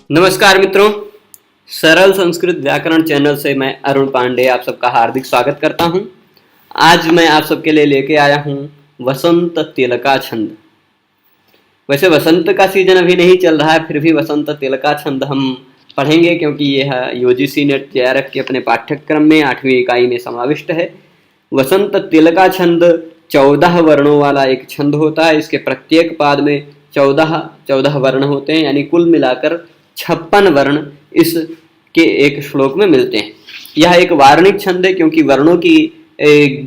नमस्कार मित्रों, सरल संस्कृत व्याकरण चैनल से मैं अरुण पांडे आप सबका हार्दिक स्वागत करता हूं। आज मैं आप सबके लिए लेके आया हूं वसंत तिलका छंद। वैसे वसंत का सीजन अभी नहीं चल रहा है, फिर भी वसंत तिलका छंद हम पढ़ेंगे क्योंकि यह यूजीसी नेट जेआरएफ के अपने पाठ्यक्रम में 8वीं इकाई में समाविष्ट है। वसंत तिलका छंद 14 वर्णों वाला एक छंद होता है। इसके प्रत्येक पाद में 14 वर्ण होते हैं, यानी कुल मिलाकर 56 वर्ण इस के एक श्लोक में मिलते हैं। यह एक वार्णिक छंद है क्योंकि वर्णों की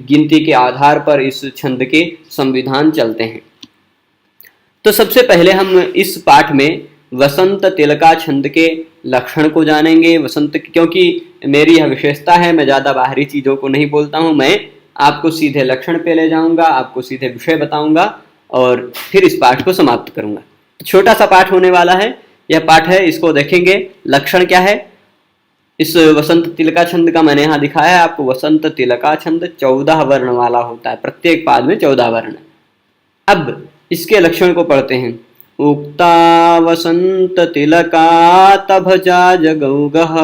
गिनती के आधार पर इस छंद के संविधान चलते हैं। तो सबसे पहले हम इस पाठ में वसंत तिलका छंद के लक्षण को जानेंगे। वसंत, क्योंकि मेरी यह विशेषता है, मैं ज़्यादा बाहरी चीज़ों को नहीं बोलता हूँ, मैं आपको सीधे लक्षण पे ले जाऊँगा, आपको सीधे विषय बताऊँगा और फिर इस पाठ को समाप्त करूँगा। छोटा सा पाठ होने वाला है, यह पाठ है, इसको देखेंगे। लक्षण क्या है इस वसंत तिलका छंद का, मैंने यहाँ दिखाया है आपको। वसंत तिलका छंद 14 वर्ण वाला होता है, प्रत्येक पाद में 14 वर्ण। अब इसके लक्षण को पढ़ते हैं। उक्ता वसंत तिलका तभजा जगौगः,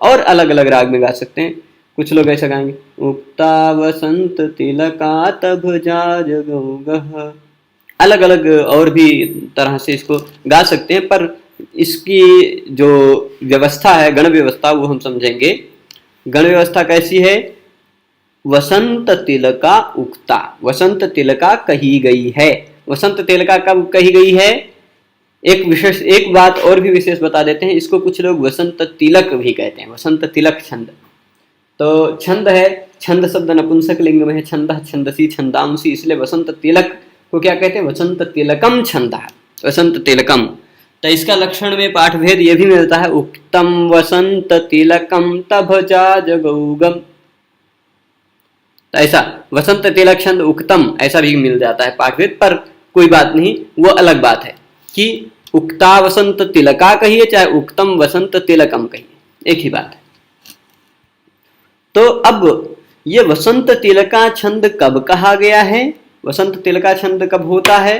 और अलग अलग राग में गा सकते हैं। कुछ लोग ऐसा गाएंगे, उक्ता वसंत तिलका तभजा जगौगः। अलग अलग और भी तरह से इसको गा सकते हैं, पर इसकी जो व्यवस्था है, गण व्यवस्था, वो हम समझेंगे। गण व्यवस्था कैसी है? वसंत तिलका उक्ता, वसंत तिलका कही गई है। वसंत तिलका कब कही गई है? एक बात और भी विशेष बता देते हैं, इसको कुछ लोग वसंत तिलक भी कहते हैं, वसंत तिलक छंद। तो छंद है, छंद शब्द नपुंसक लिंग में है, छंद छंदसी छंदांसी, इसलिए वसंत तिलक को क्या कहते हैं? वसंत तिलकम छंद, वसंत तिलकम। तो इसका लक्षण में पाठ भेद ये भी मिलता है, उक्तम वसंत तिलकम तभजा जगौगम। तो ऐसा वसंत तिलक छंद उक्तम ऐसा भी मिल जाता है पाठ भेद, पर कोई बात नहीं, वो अलग बात है कि उक्ता वसंत तिलका कहिए चाहे उक्तम वसंत तिलकम कहिए, एक ही बात है। तो अब ये वसंत तिलका छंद कब कहा गया है, वसंत तिलका छंद कब होता है,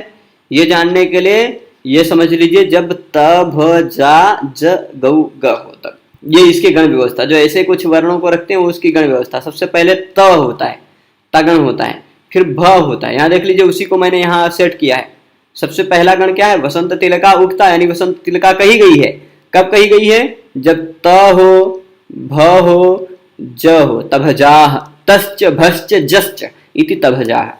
ये जानने के लिए ये समझ लीजिए, जब त भ जा ज गौ ग हो तब। ये इसके गण व्यवस्था, जो ऐसे कुछ वर्णों को रखते हैं वो उसकी गण व्यवस्था। सबसे पहले त होता है, तगण होता है, फिर भ होता है। यहाँ देख लीजिए, उसी को मैंने यहाँ सेट किया है। सबसे पहला गण क्या है? वसंत तिलका उक्ता, यानी वसंत तिलका कही गई है। कब कही गई है? जब त हो, भ हो, ज हो, तभजाह, तश्च भश्च जश्च इति तभजाह।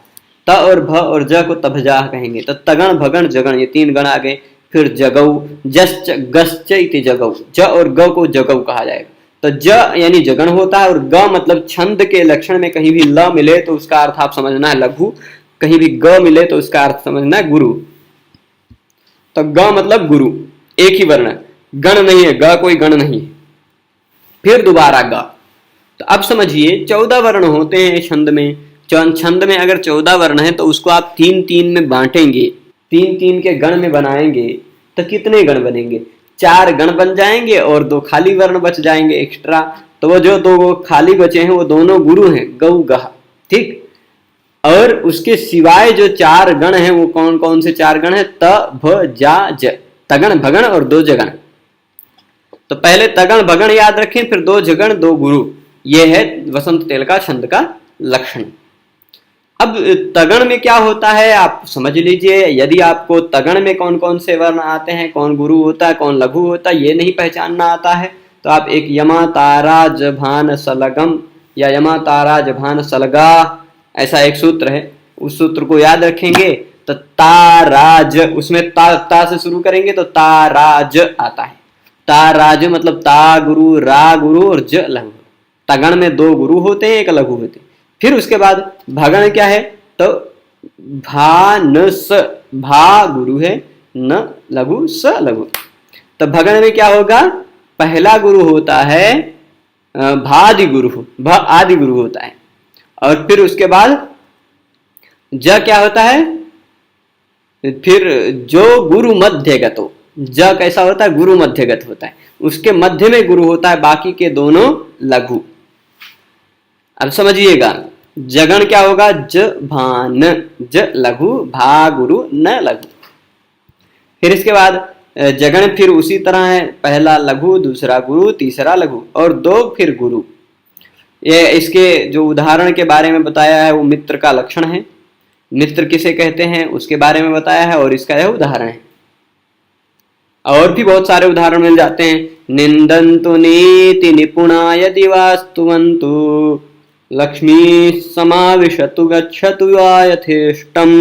त और भ और ज को तभजाह कहेंगे। तो तगण भगण जगण, ये 3 गण आ गए। फिर जगौ, जश्च गश्च इति जगौ, ज और ग को जगौ कहा जाएगा। तो ज यानी जगण होता है, और ग मतलब छंद के लक्षण में कहीं भी ल मिले तो उसका अर्थ आप समझना है लघु, कहीं भी ग मिले तो उसका अर्थ समझना है गुरु। तो ग मतलब गुरु, एक ही वर्ण, गण नहीं है, ग कोई गण नहीं है। फिर दोबारा ग। तो अब समझिए 14 वर्ण होते हैं छंद में। छंद में अगर 14 वर्ण है तो उसको आप 3-3 में बांटेंगे, 3-3 के गण में बनाएंगे, तो कितने गण बनेंगे? 4 गण बन जाएंगे और 2 खाली वर्ण बच जाएंगे एक्स्ट्रा। तो वो जो 2 खाली बचे हैं वो दोनों गुरु हैं, गौ गह, ठीक। और उसके सिवाय जो 4 गण हैं वो कौन कौन से 4 गण हैं? त भ जा ज, तगण भगण और 2 जगण। तो पहले तगण भगण याद रखें, फिर 2 जगण 2 गुरु। ये है वसंत तिलका छंद का लक्षण। अब तगण में क्या होता है आप समझ लीजिए। यदि आपको तगण में कौन कौन से वर्ण आते हैं, कौन गुरु होता है, कौन लघु होता है, ये नहीं पहचानना आता है, तो आप एक यमा तारा जभान सलगम या यमा तारा जभान सलगा, ऐसा एक सूत्र है, उस सूत्र को याद रखेंगे। तो ताराज, उसमें ता से शुरू करेंगे तो ताराज आता है। ताराज मतलब ता गुरु, रा गुरु और ज लघु। तगण में 2 गुरु होते हैं, एक लघु होते हैं। फिर उसके बाद भगण क्या है? तो भा न स, भा गुरु है, न लघु, स लघु। तो भगण में क्या होगा? पहला गुरु होता है भादि गुरु, भ आदि गुरु होता है। और फिर उसके बाद ज क्या होता है? फिर जो गुरु मध्यगत हो, ज कैसा होता है? गुरु मध्यगत होता है, उसके मध्य में गुरु होता है, बाकी के दोनों लघु। अब समझिएगा, जगण क्या होगा? ज भान, ज लघु, भा गुरु, न लघु। फिर इसके बाद जगन फिर उसी तरह है, पहला लघु, दूसरा गुरु, तीसरा लघु और दो फिर गुरु। ये इसके जो उदाहरण के बारे में बताया है वो मित्र का लक्षण है, मित्र किसे कहते हैं उसके बारे में बताया है और इसका यह उदाहरण है। और भी बहुत सारे उदाहरण मिल जाते हैं। निंदन्तु नीति निपुणा यदि वास्तुवन्तु लक्ष्मी समाविशतु गच्छतु वा यथेष्टम।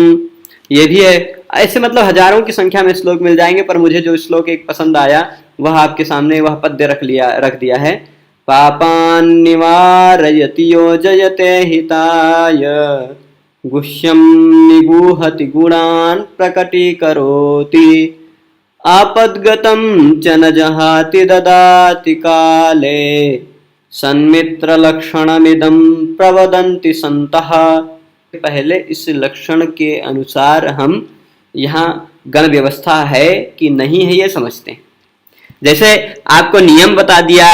ये भी है। ऐसे मतलब हजारों की संख्या में श्लोक मिल जाएंगे, पर मुझे जो श्लोक एक पसंद आया वह आपके सामने वह पद्य रख दिया है। पापान् निवारयति योजयते हिताय गुह्यं निगूहति गुणान् प्रकटीकरोति आपद्गतं च न जहाति ददाति काले सन्मित्रलक्षणमिदं प्रवदन्ति सन्तः। पहले इस लक्षण के अनुसार हम यहाँ गण व्यवस्था है कि नहीं है ये समझते हैं। जैसे आपको नियम बता दिया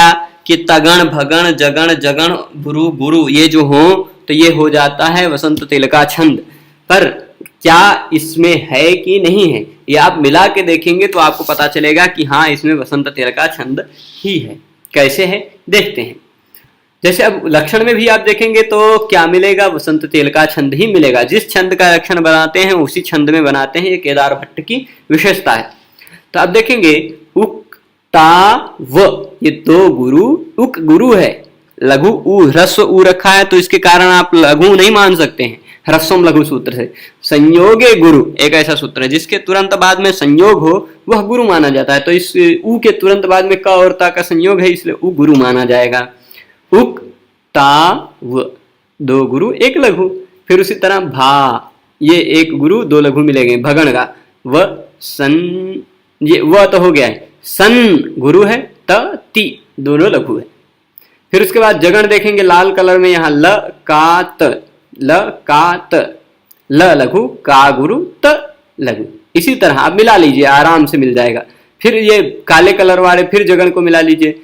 कि तगण भगण जगण जगण गुरु गुरु ये जो हो तो ये हो जाता है वसंत तिलका छंद, पर क्या इसमें है कि नहीं है ये आप मिला के देखेंगे तो आपको पता चलेगा कि हाँ इसमें वसंत तिलका छंद ही है। कैसे है देखते हैं। जैसे अब लक्षण में भी आप देखेंगे तो क्या मिलेगा, वसंत तिलका छंद ही मिलेगा। जिस छंद का लक्षण बनाते हैं उसी छंद में बनाते हैं, ये केदार भट्ट की विशेषता है। तो आप देखेंगे उक ता व ये दो गुरु, उक गुरु है, लघु उ ह्रस्व उ रखा है तो इसके कारण आप लघु नहीं मान सकते हैं ह्रस्वम लघु सूत्र से। संयोगे गुरु एक ऐसा सूत्र है जिसके तुरंत बाद में संयोग हो वह गुरु माना जाता है। तो इस उ के तुरंत बाद में क और ता का संयोग है इसलिए उ गुरु माना जाएगा। उक ता व दो गुरु एक लघु। फिर उसी तरह भा ये एक गुरु दो लघु मिलेंगे भगण का। व सन ये व तो हो गया है, सन गुरु है, त ती दोनों लघु है। फिर उसके बाद जगण देखेंगे लाल कलर में, यहाँ ल का त, ल का त, ल लघु का गुरु त लघु। इसी तरह आप मिला लीजिए आराम से मिल जाएगा। फिर ये काले कलर वाले फिर जगन को मिला लीजिए,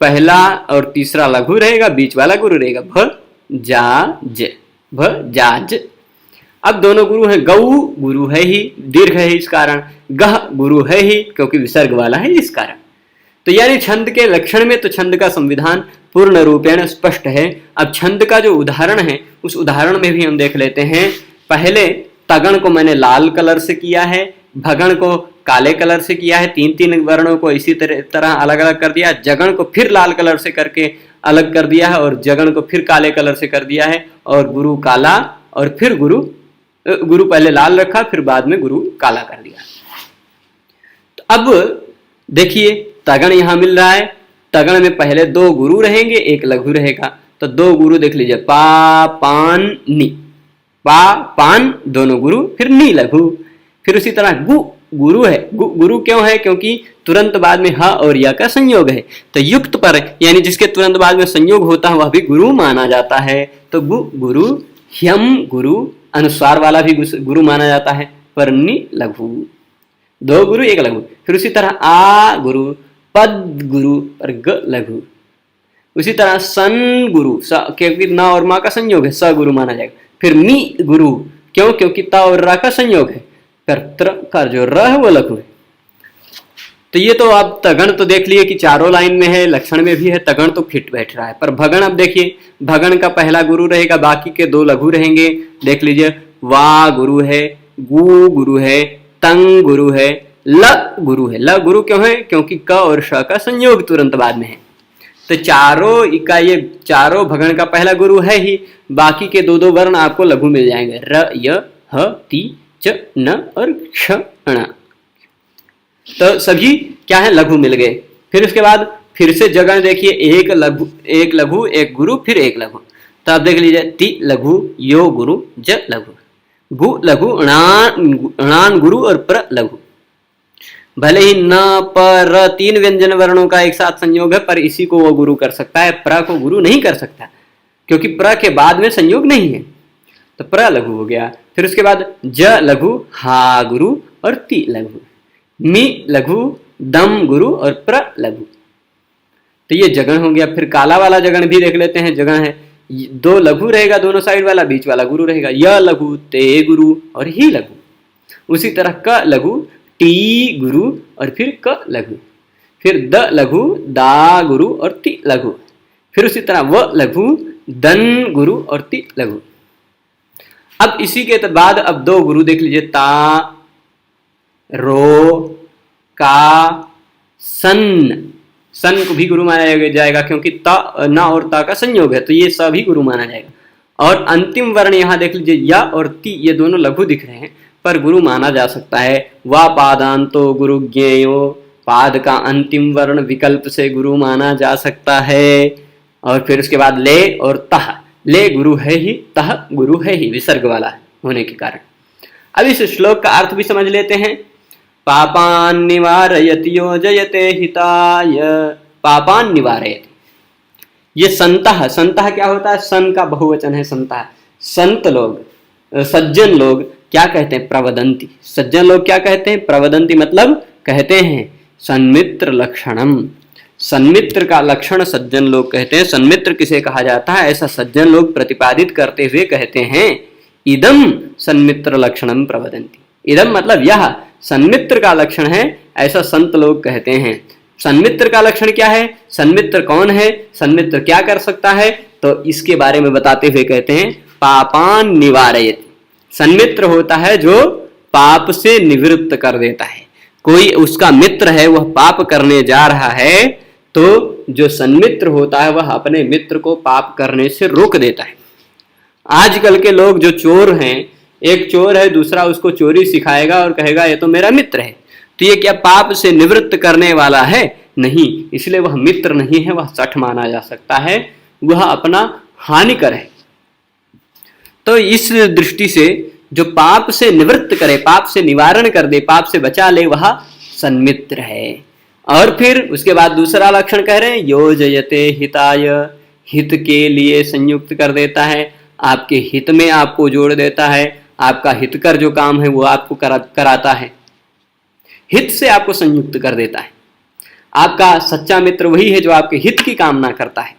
पहला और तीसरा लघु रहेगा, बीच वाला गुरु रहेगा भ जा ज, भ जा ज। अब दोनों गुरु हैं, गौ गुरु है ही, दीर्घ है इस कारण, गह गुरु है ही क्योंकि विसर्ग वाला है इस कारण। तो यानी छंद के लक्षण में तो छंद का संविधान पूर्ण रूपेण स्पष्ट है। अब छंद का जो उदाहरण है उस उदाहरण में भी हम देख लेते हैं। पहले तगण को मैंने लाल कलर से किया है, भगण को काले कलर से किया है, तीन तीन वर्णों को इसी तरह अलग अलग कर दिया। जगण को फिर लाल कलर से करके अलग कर दिया है और जगण को फिर काले कलर से कर दिया है और गुरु काला और फिर गुरु पहले लाल रखा फिर बाद में गुरु काला कर दिया। तो अब देखिए तगण यहां मिल रहा है, तगण में पहले दो गुरु रहेंगे एक लघु रहेगा। तो दो गुरु देख लीजिए, पा पान नी, पा पान दोनों गुरु फिर नी लघु। फिर उसी तरह गु गुरु है, गुरु क्यों है क्योंकि तुरंत बाद में ह और या का संयोग है। तो युक्त पर यानी जिसके तुरंत बाद में संयोग होता है वह भी गुरु माना जाता है। तो गु गुरु, ह्यम गुरु अनुस्वार वाला भी गुरु माना जाता है, पर नि लघु, दो गुरु एक लघु। फिर उसी तरह आ गुरु, पद गुरु पर ग लघु। उसी तरह सन गुरु क्योंकि न और माँ का संयोग है स गुरु माना जाएगा। फिर मी गुरु क्यों क्योंकि ता और रा का संयोग है, पर त्र का जो र है वो लघु है। तो ये तो आप तगण तो देख लिए कि चारों लाइन में है, लक्षण में भी है, तगण तो फिट बैठ रहा है। पर भगण अब देखिए, भगण का पहला गुरु रहेगा, बाकी के दो लघु रहेंगे। देख लीजिए वा गुरु है, गु गुरु है, तंग गुरु है, ल गुरु है। ल गुरु क्यों है क्योंकि क और श का संयोग तुरंत बाद में है। तो चारों का ये चारों भगण का पहला गुरु है ही, बाकी के दो दो वर्ण आपको लघु मिल जाएंगे, र य ह ती च न और क्ष ण। तो सभी क्या है लघु मिल गए। फिर उसके बाद फिर से जगह देखिए, एक लघु एक गुरु फिर एक लघु। तो आप देख लीजिए ति लघु, यो गुरु, ज लघु, गु लघु, णान गुरु और प्र लघु। भले ही न पर तीन व्यंजन वर्णों का एक साथ संयोग है, पर इसी को वो गुरु कर सकता है, प्र को गुरु नहीं कर सकता क्योंकि प्र के बाद में संयोग नहीं है। तो प्र लघु हो गया। फिर उसके बाद ज लघु, हा गुरु और ति लघु, मी लघु, दम गुरु और प्र लघु। तो ये जगन हो गया। फिर काला वाला जगन भी देख लेते हैं। जगन है दो लघु रहेगा दोनों साइड वाला, बीच वाला गुरु रहेगा, य लघु, ते गुरु और ही लघु। उसी तरह क लघु, टी गुरु और फिर क लघु, फिर द लघु, दा गुरु और ति लघु, फिर उसी तरह व लघु, दन गुरु और ति लघु। अब इसी के बाद अब दो गुरु देख लीजिए, ता, रो, का, सन। सन को भी गुरु माना जाएगा क्योंकि ता ना और ता का संयोग है, तो ये सभी गुरु माना जाएगा। और अंतिम वर्ण यहाँ देख लीजिए, या और ति, ये दोनों लघु दिख रहे हैं पर गुरु माना जा सकता है। वा पादांतो गुरु ज्ञेयो, पाद का अंतिम वर्ण विकल्प से गुरु माना जा सकता है। और फिर उसके बाद ले और तह, ले गुरु है ही, तह गुरु है ही, विसर्ग वाला होने के कारण। अब इस श्लोक का अर्थ भी समझ लेते हैं। पापान निवारयति योजयते हिताय, पापान निवारयति, ये संतः, संतः क्या होता है? सन का बहुवचन है संतः। संत लोग, सज्जन लोग क्या कहते हैं? प्रवदंती। सज्जन लोग क्या कहते हैं? प्रवदंती, मतलब कहते हैं सन्मित्र लक्षणम, सन्मित्र का लक्षण सज्जन लोग कहते हैं। सन्मित्र किसे कहा जाता है? ऐसा सज्जन लोग प्रतिपादित करते हुए कहते हैं इदम सन्मित्र लक्षणम प्रवदंती। इदम मतलब यह सन्मित्र का लक्षण है, ऐसा संत लोग कहते हैं। सन्मित्र का लक्षण क्या है? सन्मित्र कौन है? सन्मित्र क्या कर सकता है? तो इसके बारे में बताते हुए कहते हैं पापान निवारयति। सन्मित्र होता है जो पाप से निवृत्त कर देता है। कोई उसका मित्र है, वह पाप करने जा रहा है, तो जो सन्मित्र होता है वह अपने मित्र को पाप करने से रोक देता है। आजकल के लोग जो चोर हैं, एक चोर है, दूसरा उसको चोरी सिखाएगा और कहेगा ये तो मेरा मित्र है, तो ये क्या पाप से निवृत्त करने वाला है? नहीं, इसलिए वह मित्र नहीं है, वह सठ माना जा सकता है, वह अपना हानिकर है। तो इस दृष्टि से जो पाप से निवृत्त करे, पाप से निवारण कर दे, पाप से बचा ले, वह सन्मित्र है। और फिर उसके बाद दूसरा लक्षण कह रहे हैं योजयते हिताय, हित के लिए संयुक्त कर देता है, आपके हित में आपको जोड़ देता है, आपका हितकर जो काम है वो आपको कराता है, हित से आपको संयुक्त कर देता है। आपका सच्चा मित्र वही है जो आपके हित की कामना करता है।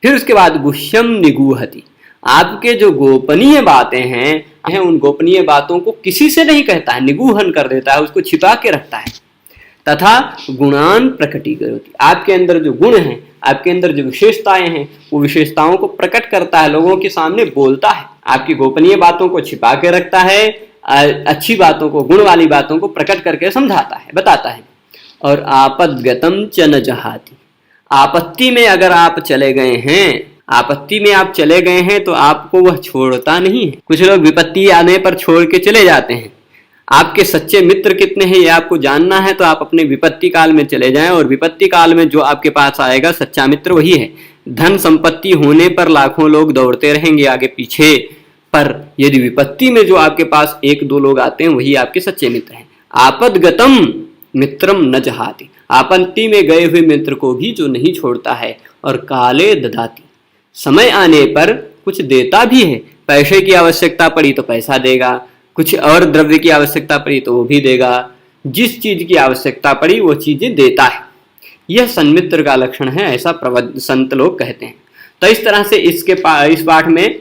फिर उसके बाद गुह्यम निगूहति, आपके जो गोपनीय बातें हैं उन गोपनीय बातों को किसी से नहीं कहता है, निगूहन कर देता है, उसको छिपा के रखता है। तथा गुणान प्रकटीकरोति, आपके अंदर जो गुण हैं, आपके अंदर जो विशेषताएं हैं, वो विशेषताओं को प्रकट करता है, लोगों के सामने बोलता है। आपकी गोपनीय बातों को छिपा के रखता है, अच्छी बातों को, गुण वाली बातों को प्रकट करके समझाता है, बताता है। और आपदगतम च न जहाति, आपत्ति में अगर आप चले गए हैं, आपत्ति में आप चले गए हैं तो आपको वह छोड़ता नहीं है। कुछ लोग विपत्ति आने पर छोड़ के चले जाते हैं। आपके सच्चे मित्र कितने हैं ये आपको जानना है तो आप अपने विपत्ति काल में चले जाएं, और विपत्ति काल में जो आपके पास आएगा सच्चा मित्र वही है। धन संपत्ति होने पर लाखों लोग दौड़ते रहेंगे आगे पीछे, पर यदि विपत्ति में जो आपके पास एक दो लोग आते हैं वही आपके सच्चे मित्र हैं। आपदगतम मित्रम न जहाति, आपत्ति में गए हुए मित्र को भी जो नहीं छोड़ता है। और काले ददाति, समय आने पर कुछ देता भी है, पैसे की आवश्यकता पड़ी तो पैसा देगा, कुछ और द्रव्य की आवश्यकता पड़ी तो वो भी देगा, जिस चीज की आवश्यकता पड़ी वो चीजें देता है। यह सन्मित्र का लक्षण है, ऐसा संत लोग कहते हैं। तो इस तरह से इस पाठ में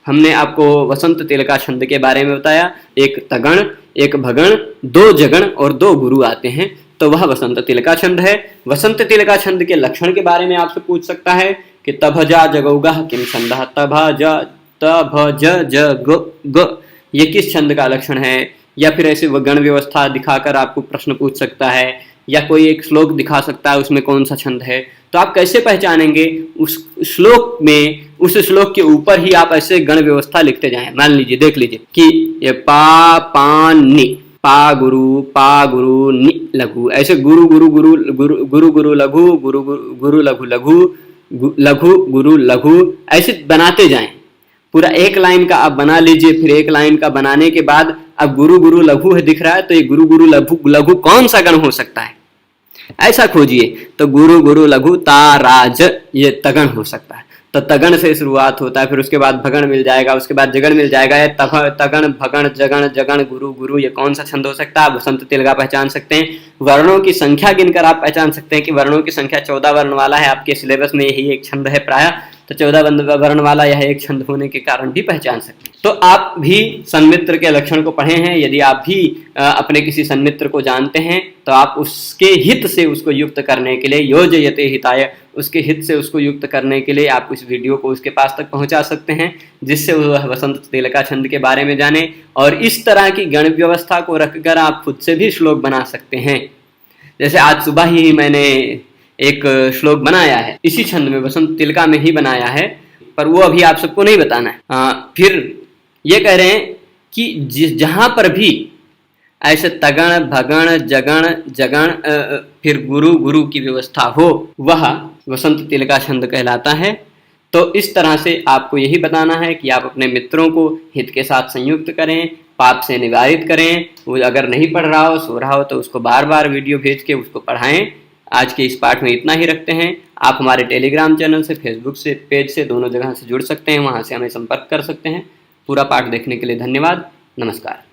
हमने आपको वसंत तिलका छंद के बारे में बताया। एक तगण, एक भगण, दो जगण और दो गुरु आते हैं, तो वह वसंत तिलका छंद है। वसंत तिलका छंद के लक्षण के बारे में आपसे पूछ सकता है कि तभजा जगौगः किम छंदः, तभज ग, ये किस छंद का लक्षण है? या फिर ऐसे गण व्यवस्था दिखाकर आपको प्रश्न पूछ सकता है, या कोई एक श्लोक दिखा सकता है उसमें कौन सा छंद है। तो आप कैसे पहचानेंगे? उस श्लोक में, उस श्लोक के ऊपर ही आप ऐसे गण व्यवस्था लिखते जाएं। मान लीजिए, देख लीजिए कि ये पा पान नि, पा गुरु नि लघु, ऐसे गुरु गुरु गुरु गुरु गुरु गुरु लघु, गुरु गुरु लघु लघु, लघु गुरु लघु, ऐसे बनाते जाएं। पूरा एक लाइन का आप बना लीजिए। फिर एक लाइन का बनाने के बाद अब गुरु गुरु लघु है दिख रहा है, तो ये गुरु गुरु लघु कौन सा गण हो सकता है, ऐसा खोजिए। तो गुरु गुरु लघु ताराज, ये तगण हो सकता है। तो तगण से शुरुआत होता है, फिर उसके बाद भगण मिल जाएगा, उसके बाद जगण मिल जाएगा। तगण भगण जगण जगण गुरु गुरु, ये कौन सा छंद हो सकता है? आप वसंत तिलका पहचान सकते हैं। वर्णों की संख्या गिनकर आप पहचान सकते हैं कि वर्णों की संख्या 14 वर्ण वाला है। आपके सिलेबस में यही एक छंद है प्राय, तो 14 वर्ण वाला यह एक छंद होने के कारण भी पहचान सकते हैं। तो आप भी सन्मित्र के लक्षण को पढ़े हैं। यदि आप भी अपने किसी सन्मित्र को जानते हैं तो आप उसके हित से उसको युक्त करने के लिए, योजयते हिताय, उसके हित से उसको युक्त करने के लिए आप इस वीडियो को उसके पास तक पहुंचा सकते हैं, जिससे वह वसंत तिलका छंद के बारे में जाने। और इस तरह की गण व्यवस्था को रखकर आप खुद से भी श्लोक बना सकते हैं। जैसे आज सुबह ही मैंने एक श्लोक बनाया है, इसी छंद में, वसंत तिलका में ही बनाया है, पर वो अभी आप सबको नहीं बताना है। फिर ये कह रहे हैं कि जहां पर भी ऐसे तगण भगण जगण जगण फिर गुरु गुरु की व्यवस्था हो, वह वसंत तिलका छंद कहलाता है। तो इस तरह से आपको यही बताना है कि आप अपने मित्रों को हित के साथ संयुक्त करें, पाप से निवारित करें। वो अगर नहीं पढ़ रहा हो, सो रहा हो, तो उसको बार बार वीडियो भेज के उसको पढ़ाएं। आज के इस पाठ में इतना ही रखते हैं। आप हमारे टेलीग्राम चैनल से, फेसबुक से पेज से, दोनों जगह से जुड़ सकते हैं, वहाँ से हमें संपर्क कर सकते हैं। पूरा पाठ देखने के लिए धन्यवाद। नमस्कार।